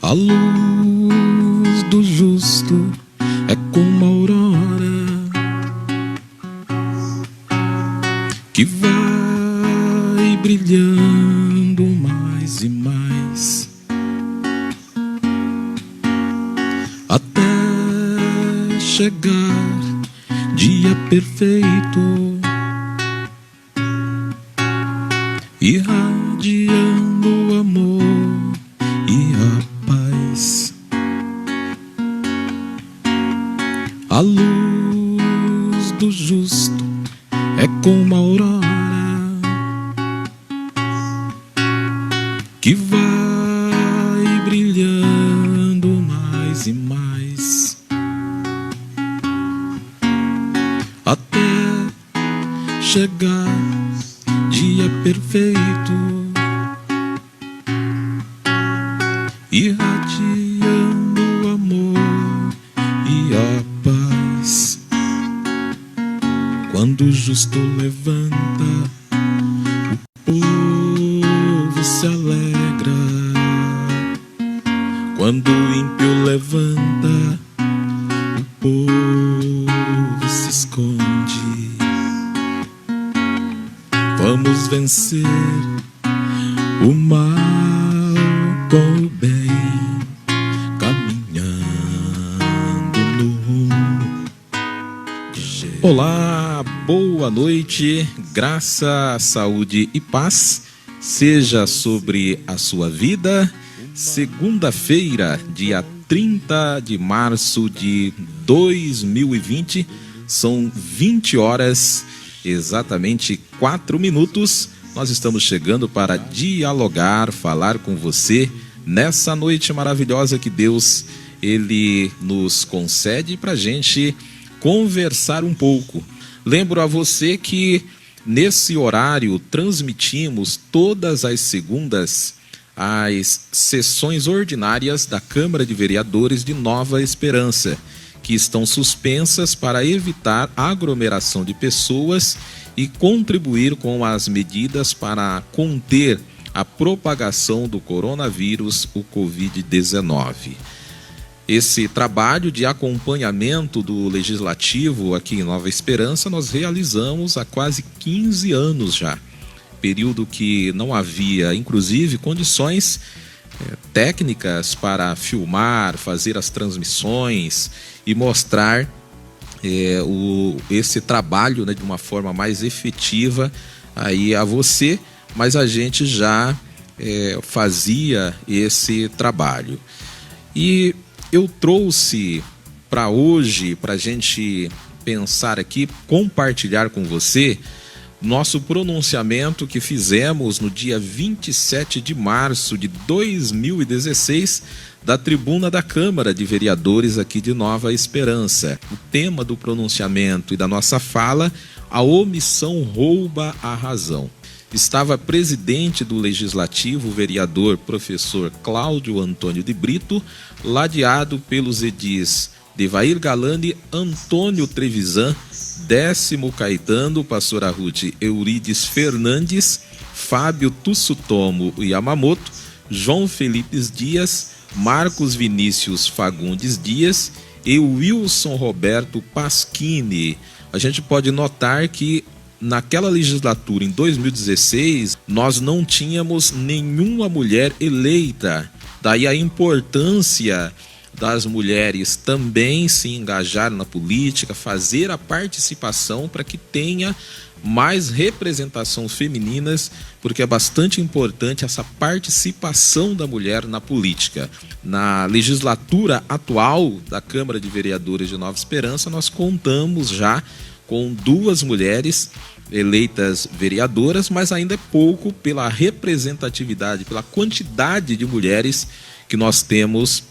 A luz do justo é como a aurora que vai brilhando mais e mais até chegar dia perfeito, irradiando o amor e a paz. A luz do justo é como a aurora que vai brilhando mais e mais até chegar dia perfeito, irradiando o amor e a paz. Quando o justo levanta, o povo se alegra. Quando o ímpio levanta, o povo se esconde. Vamos vencer o mal com o bem, caminhando no rumo de Jesus. Olá, boa noite, graça, saúde e paz seja sobre a sua vida. Segunda-feira, dia 30 de março de 2020, são 20 horas, exatamente 4 minutos. Nós estamos chegando para dialogar, falar com você nessa noite maravilhosa que Deus, Ele nos concede para a gente conversar um pouco. Lembro a você que nesse horário transmitimos todas as segundas as sessões ordinárias da Câmara de Vereadores de Nova Esperança, que estão suspensas para evitar a aglomeração de pessoas e contribuir com as medidas para conter a propagação do coronavírus, o Covid-19. Esse trabalho de acompanhamento do Legislativo aqui em Nova Esperança nós realizamos há quase 15 anos já. Período que não havia, inclusive, condições técnicas para filmar, fazer as transmissões e mostrar esse trabalho, né, de uma forma mais efetiva aí a você, mas a gente já fazia esse trabalho. E eu trouxe para hoje, para a gente pensar aqui, compartilhar com você nosso pronunciamento que fizemos no dia 27 de março de 2016 da tribuna da Câmara de Vereadores aqui de Nova Esperança. O tema do pronunciamento e da nossa fala: a omissão rouba a razão. Estava presidente do Legislativo, o vereador professor Cláudio Antônio de Brito, ladeado pelos edis Devair Galani, Antônio Trevisan, Décimo Caetano, pastora Ruth Eurides Fernandes, Fábio Tussutomo Yamamoto, João Felipe Dias, Marcos Vinícius Fagundes Dias e Wilson Roberto Pasquini. A gente pode notar que naquela legislatura, em 2016, nós não tínhamos nenhuma mulher eleita. Daí a importância das mulheres também se engajar na política, fazer a participação para que tenha mais representação femininas, porque é bastante importante essa participação da mulher na política. Na legislatura atual da Câmara de Vereadores de Nova Esperança, nós contamos já com 2 mulheres eleitas vereadoras, mas ainda é pouco pela representatividade, pela quantidade de mulheres que nós temos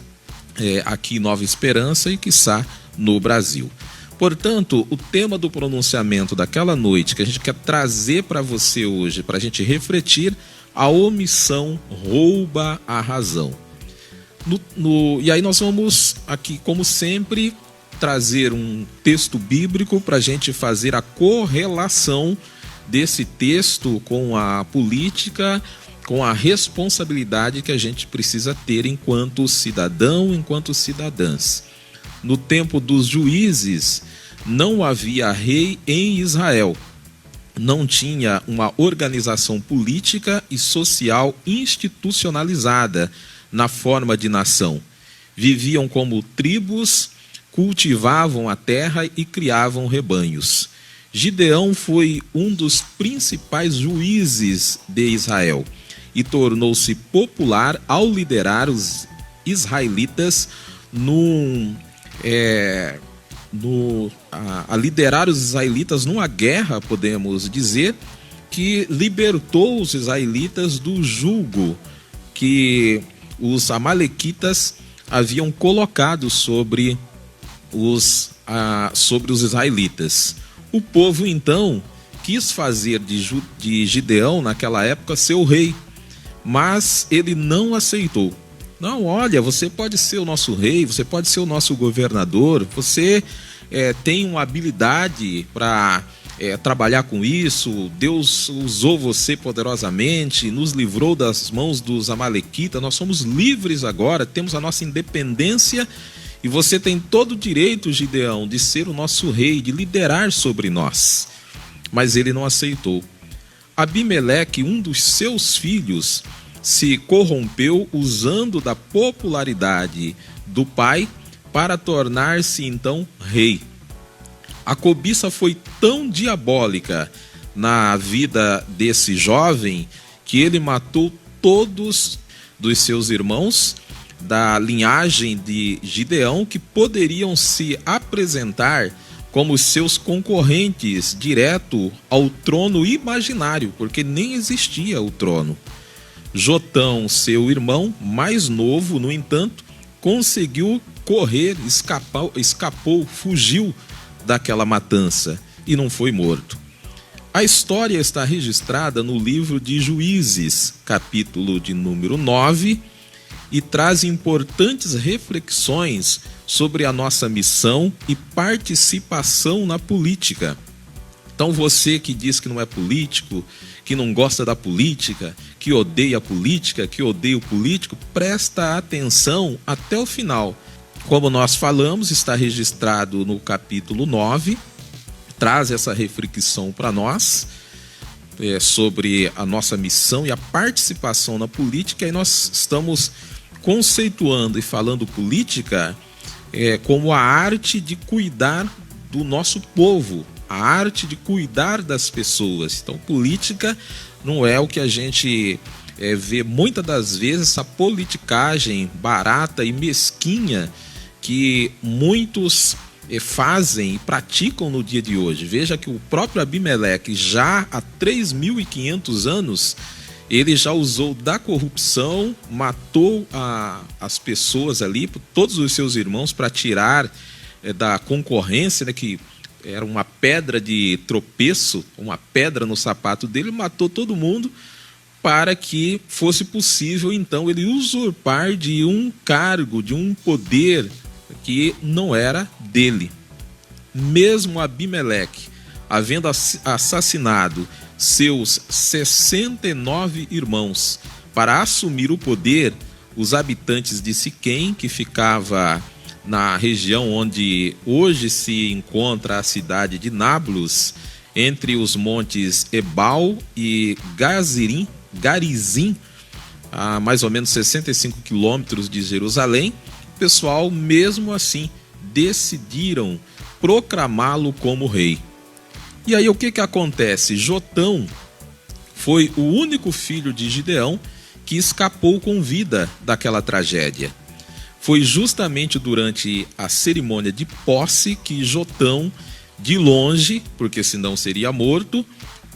aqui em Nova Esperança e, quiçá, no Brasil. Portanto, o tema do pronunciamento daquela noite que a gente quer trazer para você hoje, para a gente refletir: a omissão rouba a razão. E aí nós vamos aqui, como sempre, trazer um texto bíblico para a gente fazer a correlação desse texto com a política, com a responsabilidade que a gente precisa ter enquanto cidadão, enquanto cidadãs. No tempo dos juízes, não havia rei em Israel. Não tinha uma organização política e social institucionalizada na forma de nação. Viviam como tribos, cultivavam a terra e criavam rebanhos. Gideão foi um dos principais juízes de Israel e tornou-se popular ao liderar os israelitas a liderar os israelitas numa guerra, podemos dizer, que libertou os israelitas do jugo que os amalequitas haviam colocado sobre os israelitas. O povo, então, quis fazer de Gideão, naquela época, seu rei, mas ele não aceitou. Não, olha, você pode ser o nosso rei, você pode ser o nosso governador, você tem uma habilidade para trabalhar com isso, Deus usou você poderosamente, nos livrou das mãos dos amalequitas, nós somos livres agora, temos a nossa independência e você tem todo o direito, Gideão, de ser o nosso rei, de liderar sobre nós. Mas ele não aceitou. Abimeleque, um dos seus filhos, se corrompeu usando da popularidade do pai para tornar-se então rei. A cobiça foi tão diabólica na vida desse jovem que ele matou todos dos seus irmãos da linhagem de Gideão que poderiam se apresentar como seus concorrentes direto ao trono imaginário, porque nem existia o trono. Jotão, seu irmão mais novo, no entanto, conseguiu correr, escapou, fugiu daquela matança e não foi morto. A história está registrada no livro de Juízes, capítulo de número 9, e traz importantes reflexões sobre a nossa missão e participação na política. Então você que diz que não é político, que não gosta da política, que odeia a política, que odeia o político, presta atenção até o final. Como nós falamos, está registrado no capítulo 9, traz essa reflexão para nós sobre a nossa missão e a participação na política, e nós estamos conceituando e falando política como a arte de cuidar do nosso povo, a arte de cuidar das pessoas. Então, política não é o que a gente vê muitas das vezes, essa politicagem barata e mesquinha que muitos fazem e praticam no dia de hoje. Veja que o próprio Abimeleque, já há 3.500 anos, ele já usou da corrupção, matou as pessoas ali, todos os seus irmãos, para tirar da concorrência, né, que era uma pedra de tropeço, uma pedra no sapato dele, matou todo mundo para que fosse possível, então, ele usurpar de um cargo, de um poder que não era dele. Mesmo Abimeleque, havendo assassinado seus 69 irmãos para assumir o poder, os habitantes de Siquém, que ficava na região onde hoje se encontra a cidade de Nablus, entre os montes Ebal e Garizim, a mais ou menos 65 quilômetros de Jerusalém, o pessoal, mesmo assim, decidiram proclamá-lo como rei. E aí o que acontece? Jotão foi o único filho de Gideão que escapou com vida daquela tragédia. Foi justamente durante a cerimônia de posse que Jotão, de longe, porque senão seria morto,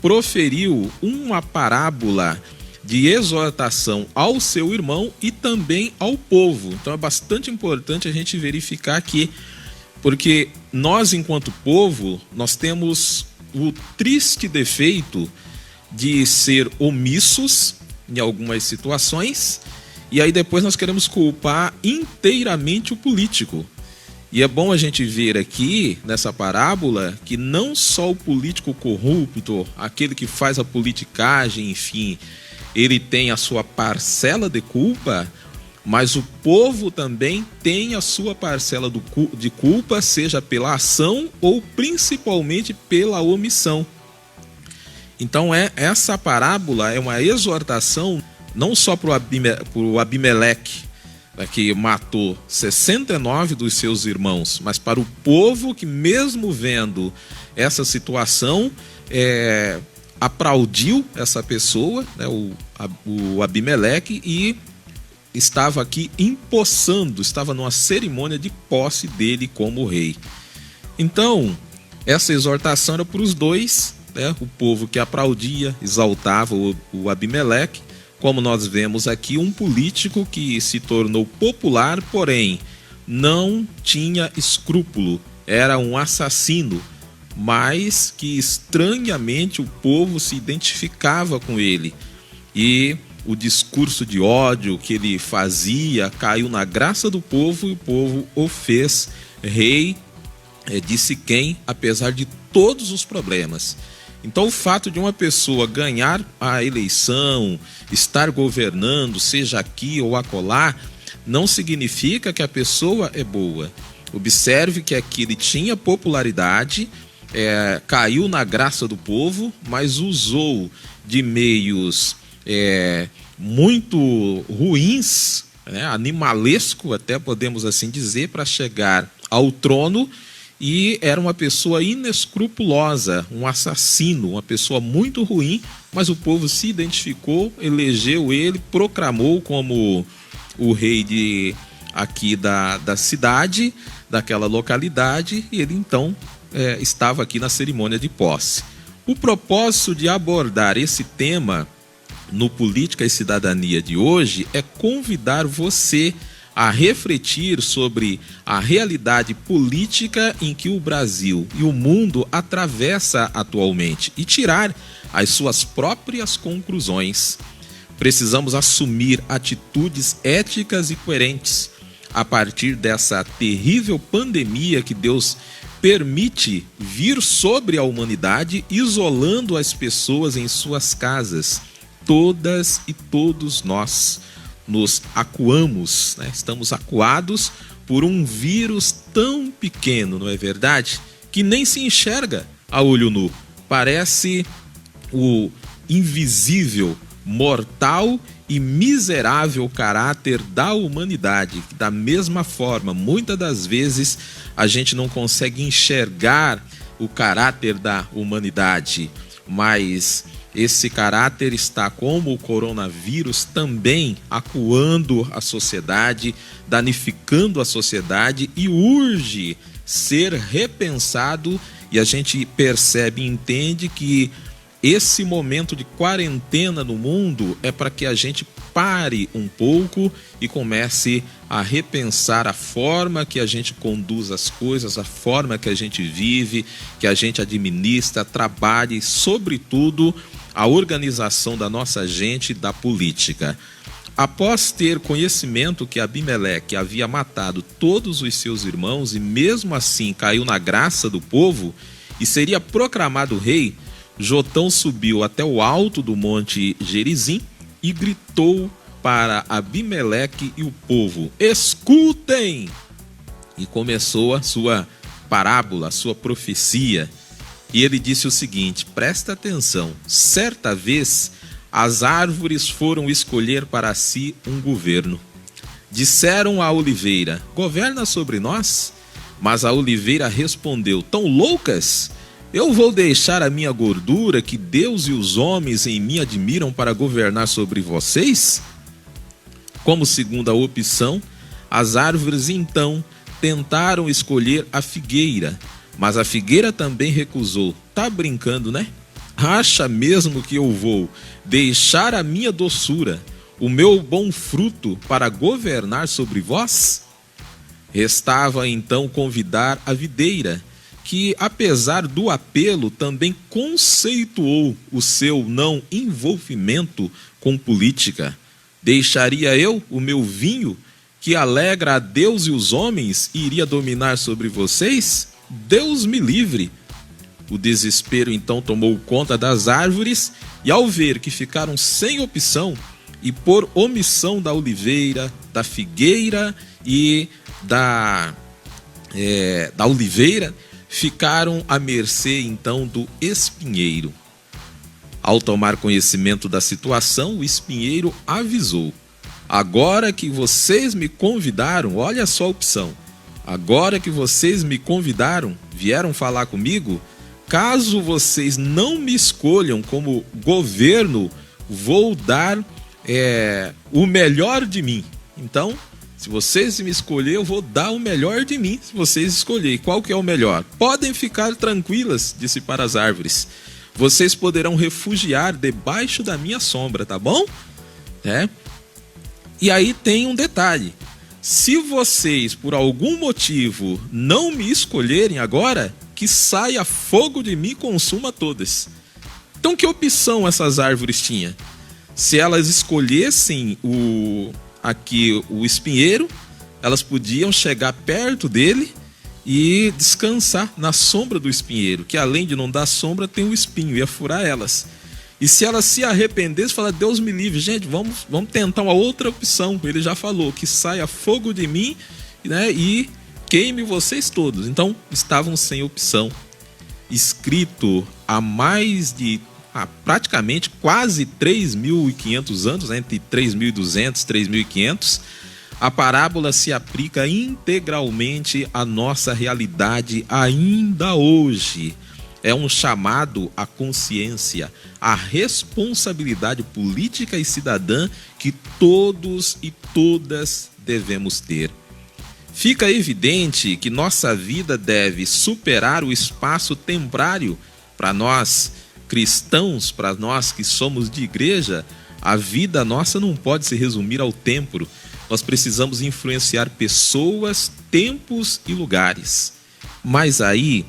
proferiu uma parábola de exortação ao seu irmão e também ao povo. Então é bastante importante a gente verificar aqui, porque nós, enquanto povo, nós temos o triste defeito de ser omissos em algumas situações, e aí depois nós queremos culpar inteiramente o político. E é bom a gente ver aqui, nessa parábola, que não só o político corrupto, aquele que faz a politicagem, enfim, ele tem a sua parcela de culpa, mas o povo também tem a sua parcela de culpa, seja pela ação ou principalmente pela omissão. Então essa parábola é uma exortação não só para o Abimeleque, que matou 69 dos seus irmãos, mas para o povo que, mesmo vendo essa situação, aplaudiu essa pessoa, né, o Abimeleque, e estava aqui empossando, estava numa cerimônia de posse dele como rei. Então, essa exortação era para os dois, né, o povo que aplaudia, exaltava o Abimeleque, como nós vemos aqui, um político que se tornou popular, porém não tinha escrúpulo, era um assassino, mas que estranhamente o povo se identificava com ele. E o discurso de ódio que ele fazia caiu na graça do povo e o povo o fez rei de Siquém, apesar de todos os problemas. Então, o fato de uma pessoa ganhar a eleição, estar governando, seja aqui ou acolá, não significa que a pessoa é boa. Observe que aqui ele tinha popularidade, caiu na graça do povo, mas usou de meios muito ruins, né, animalesco, até podemos assim dizer, para chegar ao trono. E era uma pessoa inescrupulosa, um assassino, uma pessoa muito ruim, mas o povo se identificou, elegeu ele, proclamou como o rei aqui da cidade, daquela localidade, e ele então estava aqui na cerimônia de posse. O propósito de abordar esse tema no Política e Cidadania de hoje é convidar você a refletir sobre a realidade política em que o Brasil e o mundo atravessa atualmente e tirar as suas próprias conclusões. Precisamos assumir atitudes éticas e coerentes a partir dessa terrível pandemia que Deus permite vir sobre a humanidade, isolando as pessoas em suas casas. Todas e todos nós nos acuamos, né? Estamos acuados por um vírus tão pequeno, não é verdade? Que nem se enxerga a olho nu. Parece o invisível, mortal e miserável caráter da humanidade. Da mesma forma, muitas das vezes a gente não consegue enxergar o caráter da humanidade, mas esse caráter está, como o coronavírus, também acuando a sociedade, danificando a sociedade e urge ser repensado. E a gente percebe e entende que esse momento de quarentena no mundo é para que a gente pare um pouco e comece a repensar a forma que a gente conduz as coisas, a forma que a gente vive, que a gente administra, trabalhe, sobretudo a organização da nossa gente, da política. Após ter conhecimento que Abimeleque havia matado todos os seus irmãos e mesmo assim caiu na graça do povo e seria proclamado rei, Jotão subiu até o alto do monte Gerizim e gritou para Abimeleque e o povo: escutem! E começou a sua parábola, a sua profecia. E ele disse o seguinte, presta atenção: certa vez as árvores foram escolher para si um governo. Disseram à oliveira: governa sobre nós? Mas a oliveira respondeu: tão loucas? Eu vou deixar a minha gordura que Deus e os homens em mim admiram para governar sobre vocês? Como segunda opção, as árvores então tentaram escolher a figueira, mas a figueira também recusou. Tá brincando, né? Acha mesmo que eu vou deixar a minha doçura, o meu bom fruto, para governar sobre vós? Restava então convidar a videira, que apesar do apelo também conceituou o seu não envolvimento com política. Deixaria eu o meu vinho, que alegra a Deus e os homens, e iria dominar sobre vocês? Deus me livre! O desespero então tomou conta das árvores, e ao ver que ficaram sem opção, e por omissão da oliveira, da figueira e da oliveira, ficaram à mercê então do espinheiro. Ao tomar conhecimento da situação, o espinheiro avisou: agora que vocês me convidaram, olha só a opção, agora que vocês me convidaram, vieram falar comigo, caso vocês não me escolham como governo, vou dar o melhor de mim. Então, se vocês me escolherem, eu vou dar o melhor de mim, se vocês escolherem. Qual que é o melhor? Podem ficar tranquilas, disse para as árvores. Vocês poderão refugiar debaixo da minha sombra, tá bom? E aí tem um detalhe. Se vocês, por algum motivo, não me escolherem agora, que saia fogo de mim e consuma todas. Então, que opção essas árvores tinham? Se elas escolhessem o espinheiro, elas podiam chegar perto dele e descansar na sombra do espinheiro, que além de não dar sombra, tem um espinho, ia furar elas. E se elas se arrependessem, falar: Deus me livre, gente, vamos tentar uma outra opção. Ele já falou que saia fogo de mim, e queime vocês todos. Então, estavam sem opção. Escrito há mais de praticamente quase 3.500 anos, entre 3.200 e 3.500, a parábola se aplica integralmente à nossa realidade ainda hoje. É um chamado à consciência, à responsabilidade política e cidadã que todos e todas devemos ter. Fica evidente que nossa vida deve superar o espaço temporário. Para nós cristãos, para nós que somos de igreja, a vida nossa não pode se resumir ao tempo. Nós precisamos influenciar pessoas, tempos e lugares. Mas aí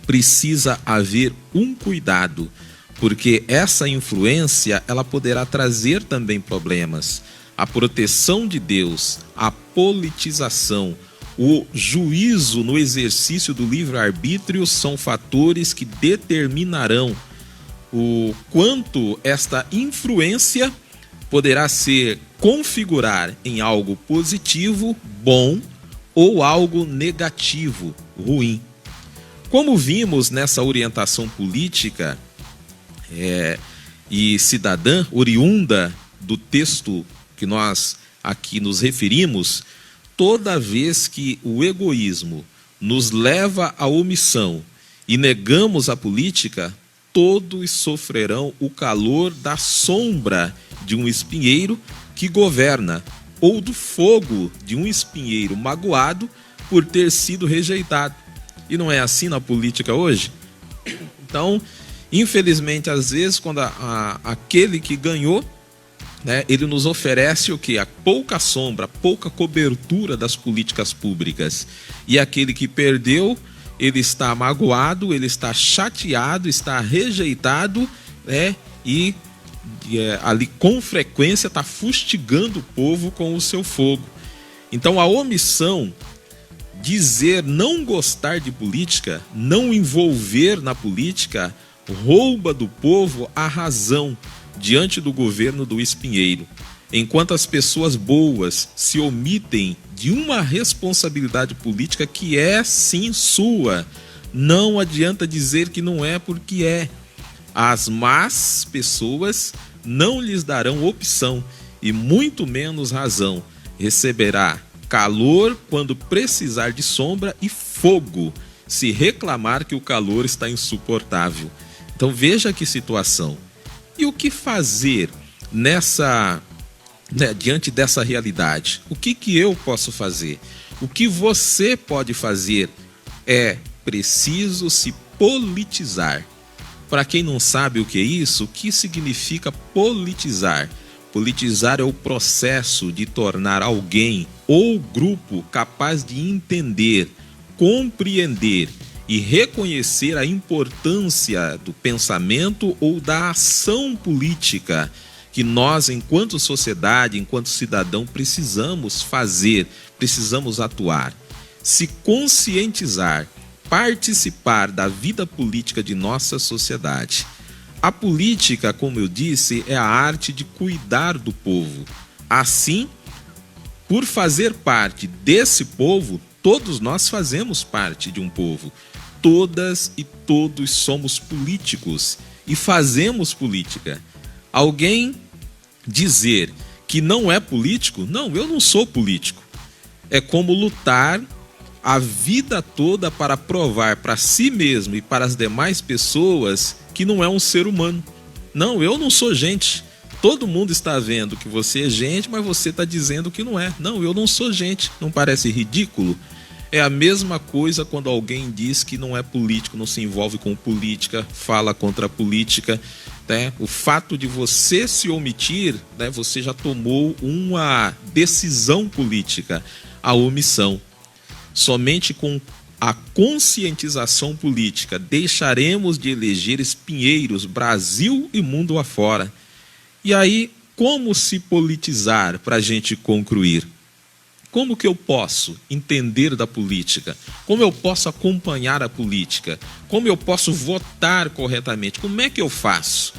precisa haver um cuidado, porque essa influência ela poderá trazer também problemas. A proteção de Deus, a politização, o juízo no exercício do livre-arbítrio são fatores que determinarão o quanto esta influência poderá ser configurar em algo positivo, bom, ou algo negativo, ruim. Como vimos nessa orientação política e cidadã, oriunda do texto que nós aqui nos referimos, toda vez que o egoísmo nos leva à omissão e negamos a política, todos sofrerão o calor da sombra de um espinheiro que governa, ou do fogo de um espinheiro magoado por ter sido rejeitado. E não é assim na política hoje? Então, infelizmente, às vezes, quando aquele que ganhou, ele nos oferece o quê? A pouca sombra, pouca cobertura das políticas públicas. E aquele que perdeu, ele está magoado, ele está chateado, está rejeitado, e ali com frequência está fustigando o povo com o seu fogo. Então a omissão, dizer não gostar de política, não envolver na política, rouba do povo a razão diante do governo do espinheiro. Enquanto as pessoas boas se omitem de uma responsabilidade política que é sim sua, não adianta dizer que não é, porque é. As más pessoas não lhes darão opção e muito menos razão. Receberá calor quando precisar de sombra e fogo se reclamar que o calor está insuportável. Então veja que situação. E o que fazer diante dessa realidade? O que eu posso fazer? O que você pode fazer? É preciso se politizar. Para quem não sabe o que é isso, o que significa politizar? Politizar é o processo de tornar alguém ou grupo capaz de entender, compreender e reconhecer a importância do pensamento ou da ação política que nós, enquanto sociedade, enquanto cidadão, precisamos fazer, precisamos atuar. Se conscientizar, participar da vida política de nossa sociedade. A política, como eu disse, é a arte de cuidar do povo. Assim, por fazer parte desse povo, todos nós fazemos parte de um povo. Todas e todos somos políticos e fazemos política. Alguém dizer que não é político, não, eu não sou político. É como lutar a vida toda para provar para si mesmo e para as demais pessoas que não é um ser humano. Não, eu não sou gente. Todo mundo está vendo que você é gente, mas você está dizendo que não é. Não, eu não sou gente. Não parece ridículo? É a mesma coisa quando alguém diz que não é político, não se envolve com política, fala contra a política, né? O fato de você se omitir, né, você já tomou uma decisão política, a omissão. Somente com a conscientização política deixaremos de eleger espinheiros Brasil e mundo afora. E aí, como se politizar para a gente concluir? Como que eu posso entender da política? Como eu posso acompanhar a política? Como eu posso votar corretamente? Como é que eu faço?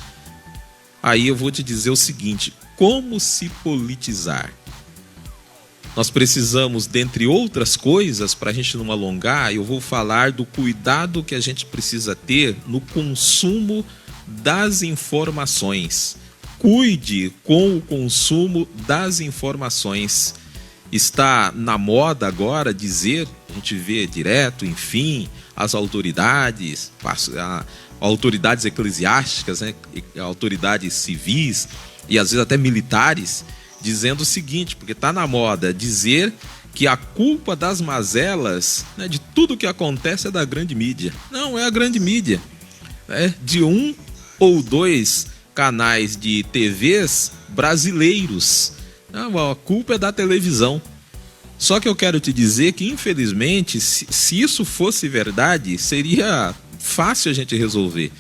Aí eu vou te dizer o seguinte: como se politizar? Nós precisamos, dentre outras coisas, para a gente não alongar, eu vou falar do cuidado que a gente precisa ter no consumo das informações. Cuide com o consumo das informações. Está na moda agora dizer, a gente vê direto, enfim, as autoridades, autoridades eclesiásticas, né, autoridades civis e às vezes até militares, dizendo o seguinte, porque está na moda dizer que a culpa das mazelas, né, de tudo que acontece é da grande mídia. Não, é a grande mídia. De 1 ou 2 canais de TVs brasileiros. Não, a culpa é da televisão. Só que eu quero te dizer que, infelizmente, se isso fosse verdade, seria fácil a gente resolver.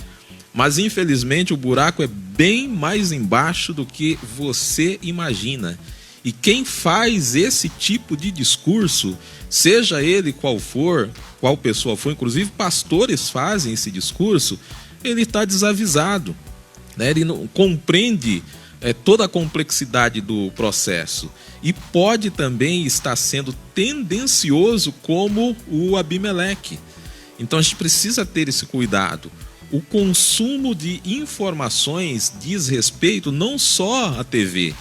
Mas, infelizmente, o buraco é bem mais embaixo do que você imagina. E quem faz esse tipo de discurso, seja ele qual for, qual pessoa for, inclusive pastores fazem esse discurso, ele está desavisado, né? Ele não compreende toda a complexidade do processo e pode também estar sendo tendencioso como o Abimeleque. Então a gente precisa ter esse cuidado. O consumo de informações diz respeito não só à TV,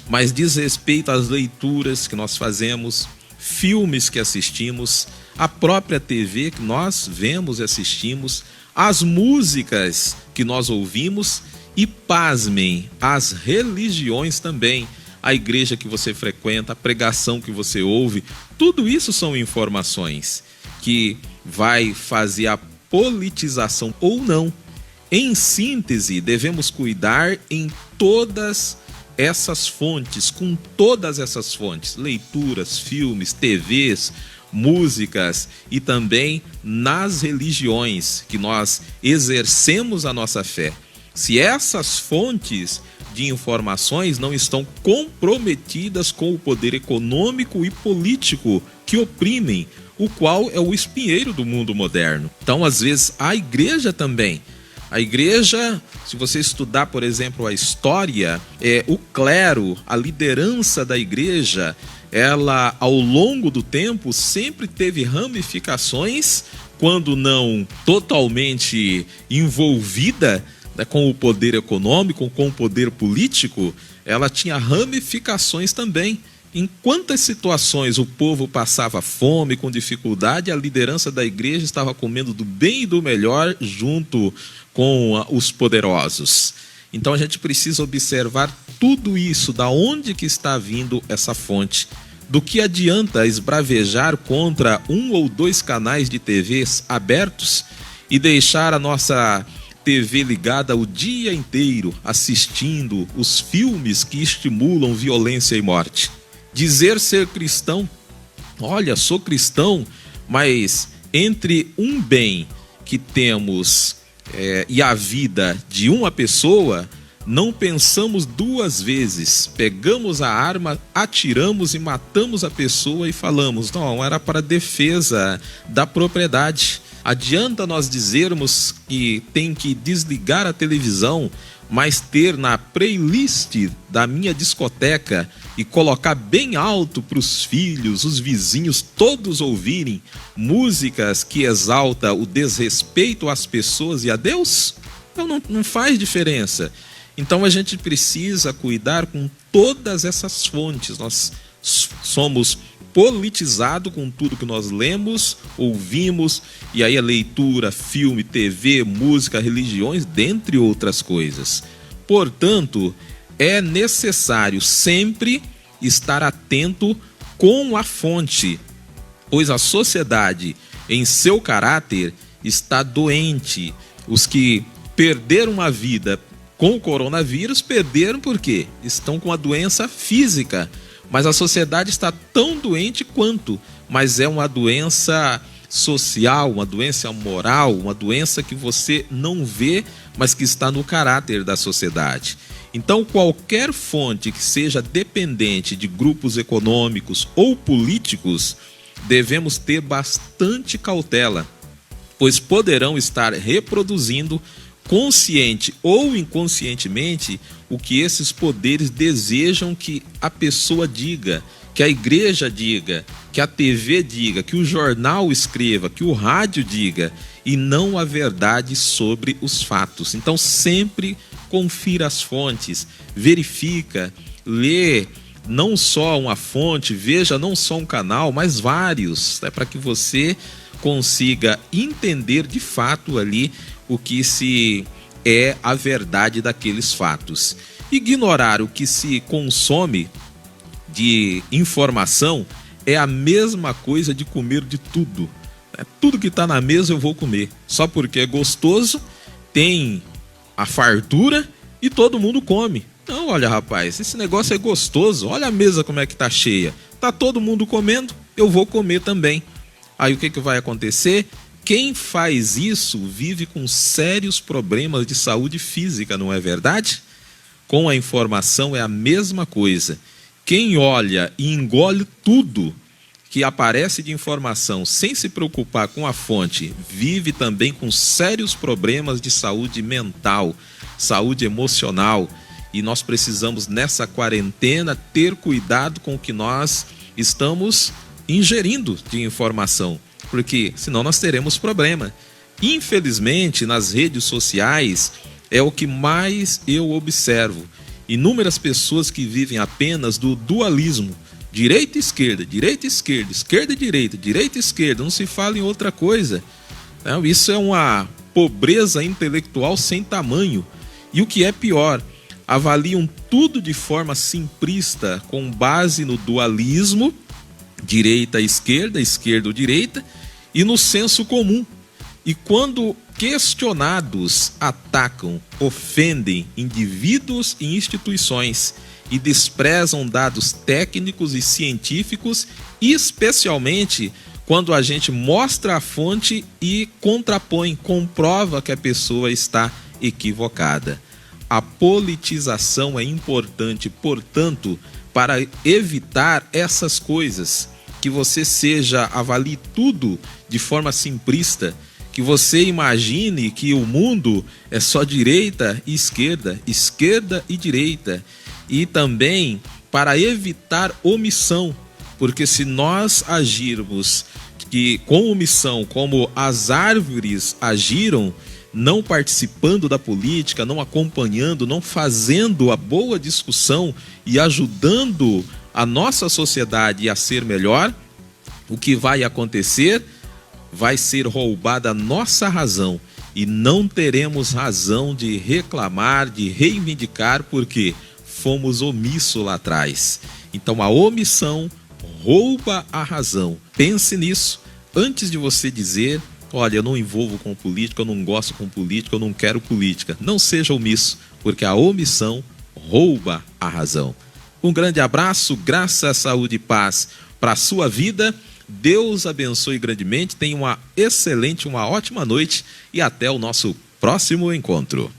mas diz respeito às leituras que nós fazemos, filmes que assistimos, a própria TV que nós vemos e assistimos, as músicas que nós ouvimos e, pasmem, as religiões também. A igreja que você frequenta, a pregação que você ouve, tudo isso são informações que vai fazer a politização ou não. Em síntese, devemos cuidar em todas essas fontes, com todas essas fontes, leituras, filmes, TVs, músicas e também nas religiões que nós exercemos a nossa fé. Se essas fontes de informações não estão comprometidas com o poder econômico e político que oprimem, o qual é o espinheiro do mundo moderno. Então, às vezes, a igreja também. A igreja, se você estudar, por exemplo, a história, o clero, a liderança da igreja, ela, ao longo do tempo, sempre teve ramificações, quando não totalmente envolvida, né, com o poder econômico, com o poder político, ela tinha ramificações também. Em quantas situações o povo passava fome, com dificuldade, a liderança da igreja estava comendo do bem e do melhor junto com os poderosos. Então a gente precisa observar tudo isso, da onde que está vindo essa fonte. Do que adianta esbravejar contra 1 ou 2 canais de TVs abertos e deixar a nossa TV ligada o dia inteiro assistindo os filmes que estimulam violência e morte? Dizer ser cristão, olha, sou cristão, mas entre um bem que temos e a vida de uma pessoa, não pensamos 2 vezes, pegamos a arma, atiramos e matamos a pessoa e falamos, não, era para defesa da propriedade. Adianta nós dizermos que tem que desligar a televisão, mas ter na playlist da minha discoteca e colocar bem alto para os filhos, os vizinhos, todos ouvirem músicas que exaltam o desrespeito às pessoas e a Deus? Não faz diferença. Então a gente precisa cuidar com todas essas fontes. Nós somos politizados com tudo que nós lemos, ouvimos, e aí a leitura, filme, TV, música, religiões, dentre outras coisas. Portanto, é necessário sempre estar atento com a fonte, pois a sociedade, em seu caráter, está doente. Os que perderam a vida com o coronavírus, perderam por quê? Estão com a doença física. Mas a sociedade está tão doente quanto, mas é uma doença social, uma doença moral, uma doença que você não vê, mas que está no caráter da sociedade. Então, qualquer fonte que seja dependente de grupos econômicos ou políticos, devemos ter bastante cautela, pois poderão estar reproduzindo, consciente ou inconscientemente, o que esses poderes desejam que a pessoa diga, que a igreja diga, que a TV diga, que o jornal escreva, que o rádio diga, e não a verdade sobre os fatos. Então sempre confira as fontes, verifica, lê não só uma fonte, veja não só um canal, mas vários, para que você consiga entender de fato ali o que se é a verdade daqueles fatos. Ignorar o que se consome de informação é a mesma coisa de comer de tudo. Tudo que está na mesa eu vou comer, só porque é gostoso, tem a fartura e todo mundo come. Não, olha rapaz, esse negócio é gostoso, olha a mesa como é que está cheia, está todo mundo comendo, eu vou comer também. Aí o que vai acontecer? Quem faz isso vive com sérios problemas de saúde física, não é verdade? Com a informação é a mesma coisa. Quem olha e engole tudo que aparece de informação sem se preocupar com a fonte, vive também com sérios problemas de saúde mental, saúde emocional. E nós precisamos, nessa quarentena, ter cuidado com o que nós estamos ingerindo de informação, porque senão nós teremos problema. Infelizmente, nas redes sociais é o que mais eu observo. Inúmeras pessoas que vivem apenas do dualismo, direita e esquerda, esquerda e direita, direita e esquerda, não se fala em outra coisa. Isso é uma pobreza intelectual sem tamanho. E o que é pior, avaliam tudo de forma simplista, com base no dualismo, direita, esquerda ou direita, e no senso comum. E quando questionados, atacam, ofendem indivíduos e instituições e desprezam dados técnicos e científicos, especialmente quando a gente mostra a fonte e contrapõe, comprova que a pessoa está equivocada. A politização é importante, portanto, para evitar essas coisas, que você avalie tudo de forma simplista, que você imagine que o mundo é só direita e esquerda e direita. E também para evitar omissão, porque se nós agirmos com omissão, como as árvores agiram, não participando da política, não acompanhando, não fazendo a boa discussão e ajudando a nossa sociedade a ser melhor, o que vai acontecer? Vai ser roubada a nossa razão e não teremos razão de reclamar, de reivindicar, porque fomos omissos lá atrás. Então a omissão rouba a razão. Pense nisso antes de você dizer: olha, eu não envolvo com política, eu não gosto com política, eu não quero política. Não seja omisso, porque a omissão rouba a razão. Um grande abraço, graça, saúde e paz para a sua vida. Deus abençoe grandemente, tenha uma ótima noite e até o nosso próximo encontro.